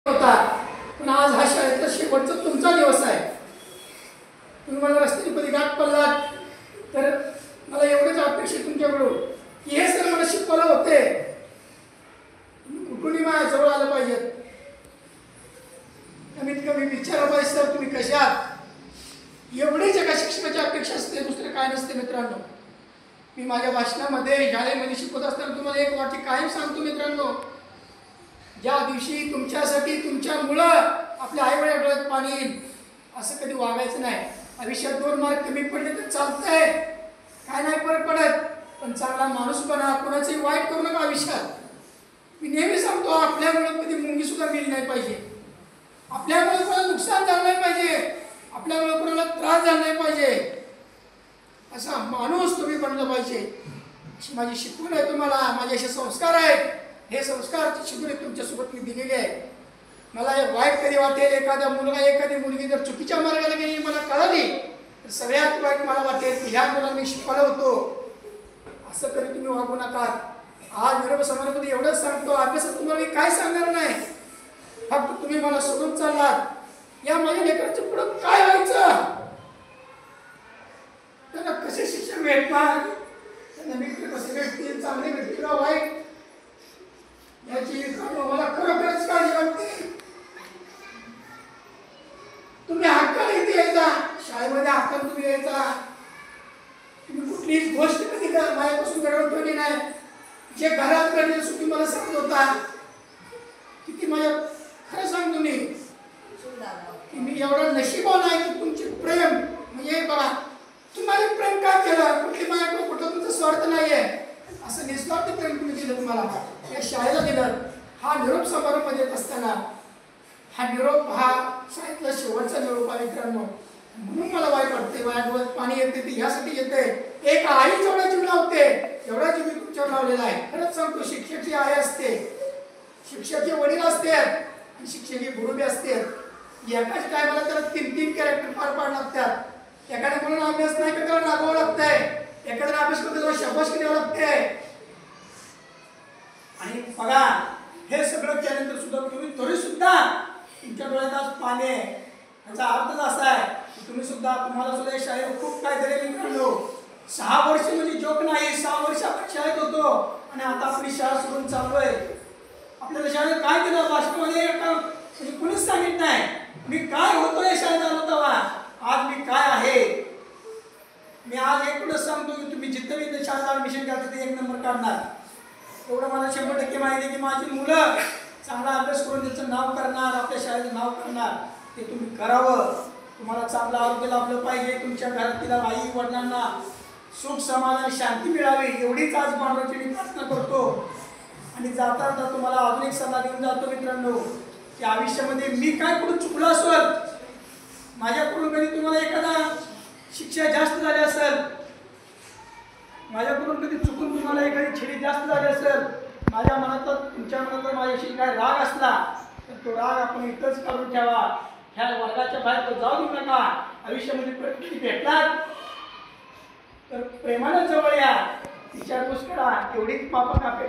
होता, पण आज हा शाळेतला शेवटचा तुमचा दिवस आहे. तुम्ही मला रस्त्याने कधी गाठ पडलात तर मला एवढंच अपेक्षा तुमच्याकडून की हे सर मला शिकवलं होते, कुठूनही माझ्या जवळ आलं पाहिजे. कमीत कमी विचारा पाहिजे सर तुम्ही कशा आहात. एवढीच एका शिक्षकाची अपेक्षा असते, दुसरं काय नसते. मित्रांनो, मी माझ्या भाषणामध्ये शाळेमध्ये शिकवत असताना तुम्हाला एक वाक्य कायम सांगतो मित्रांनो, ज्या दिवशी तुमच्यासाठी तुमच्यामुळं आपल्या आईवडिलांच्या डोळ्यात पाणी येईल असं कधी वागायचं नाही. आयुष्यात 2 मार्क कमी पडले तर चालतंय, काय नाही फरक पडत, पण चांगला माणूस बना, कोणाचंही वाईट करू नका आयुष्यात. मी नेहमी सांगतो, आपल्यामुळे कधी मुंगी सुद्धा मिळली नाही पाहिजे, आपल्यामुळे कोणाला नुकसान झालं नाही पाहिजे, आपल्यामुळे कोणाला त्रास झाला नाही पाहिजे, असा माणूस तुम्ही बनलं पाहिजे. अशी माझी शिकवण आहे तुम्हाला, माझे असे संस्कार आहेत. हे संस्कार शिकवणे तुमच्यासोबत मी दिलेले आहे. मला हे वाईट कधी वाटेल, एखादा मुलगा एखादी मुलगी जर चुकीच्या मार्गाला गेली मला कळाली तर सगळ्यात वाईट मला वाटेल की ह्या मुलाला मी शिकवलं होतो. असं कधी तुम्ही वागू नका. आज विरोध समाजामध्ये एवढंच सांगतो, अभ्यासात तुम्हाला मी काय सांगणार नाही, फक्त तुम्ही मला सोडून चाललात. या माझ्या लेकरांच्या पुढं काय व्हायचं, त्यांना कसे शिक्षण भेटणार, त्यांना मित्र कसे भेटतील, चांगले भेटतील का वाईट, याची मला खरोखरच काळजी वाटते. तुम्ही हक्काने इथे यायचा, शाळेमध्ये हक्काने तुम्ही यायचा. तुम्ही कुठलीच गोष्ट कधी माझ्यापासून घडवून ठेवली नाही. जे घरात घडले सुद्धा मला सांगत होता. किती माझ्या खरं सांगतो मी की मी एवढा नशिबान आहे की तुमचे प्रेम म्हणजे बघा, तुम्हाला प्रेम का केलं, कुठली माझ्याकडे कुठं तुमचा स्वार्थ नाहीये, असं निस्वार्थ प्रेम तुम्ही दिलं, तुम्हाला या शाळेला दिलं. हा निरोप समारंभामध्ये येत असताना हा निरोप हा शाळेतला शेवटचा निरोप आहे मित्रांनो. म्हणून मला वाईट वाटते, माझ्या डोळ्यात पाणी येते, ते यासाठी येते. एक आई जेवढा जीव लावते एवढा जीव मी तुमच्यावर लावलेला आहे. खरंच सांगतो, शिक्षक ही आई असते, शिक्षक हे वडील असते आणि शिक्षक हे गुरु बी असते. एकाच टायमाला त्याला 3 कॅरेक्टर पार पाडावं लागतात. एखाद्या मुलांना अभ्यास नाही का त्याला रागवावं लागतंय, एखाद्याला अभ्यास करतो त्याला शाबासकी द्यावं लागते. आणि बघा, हे सगळं केल्यानंतर सुद्धा तुम्ही तरी सुद्धा तुमच्या डोळ्यात आज पाणी आहे. याचा अर्थच असा आहे की तुम्हाला सुद्धा शाळेत खूप काय दिले मिळालो. 6 वर्ष म्हणजे जोक नाही, 6 वर्ष आपण शाळेत होतो आणि आता आपली शाळा सोडून चाललोय. आपल्याला शाळेत काय केलं भाषणामध्ये म्हणजे कुणीच सांगितलं नाही मी काय होतो या शाळेत आलो तेव्हा, आज मी काय आहे. मी आज एकूणच सांगतो की तुम्ही जिथं मी शाळेत ॲडमिशन घ्यायचं ते 1 नंबर काढणार. एवढं मला 100% माहिती आहे की माझी मुलं चांगला अभ्यास करून त्याचं नाव करणार, आपल्या शाळेचं नाव करणार. ते तुम्ही करावं. तुम्हाला चांगलं आरोग्य लाभलं पाहिजे, तुमच्या घरातील आई वडिलांना सुख समाधान शांती मिळावी एवढीच आज मानवाची मी प्रार्थना करतो. आणि जाता जाता तुम्हाला अजून एक सल्ला देऊन जातो मित्रांनो की आयुष्यामध्ये मी काय कुठं चुकलो असेल, माझ्याकडून कधी तुम्हाला एखादा शिक्षा जास्त झाली असेल, माझ्याकडून कधी चुकून तुम्हाला एखादी छेडी जास्त झाली असेल, माझ्या मनात तुमच्या मनात माझ्याशी काय राग असला तर तो राग आपण इथंच काढून ठेवा. ह्या वर्गाच्या बाहेर तो जाऊ देऊ नका. आयुष्यामध्ये परिस्थिती भेटलात तर प्रेमानं जवळ या, विचारपूस करा, एवढीच माफक अपेक्षा.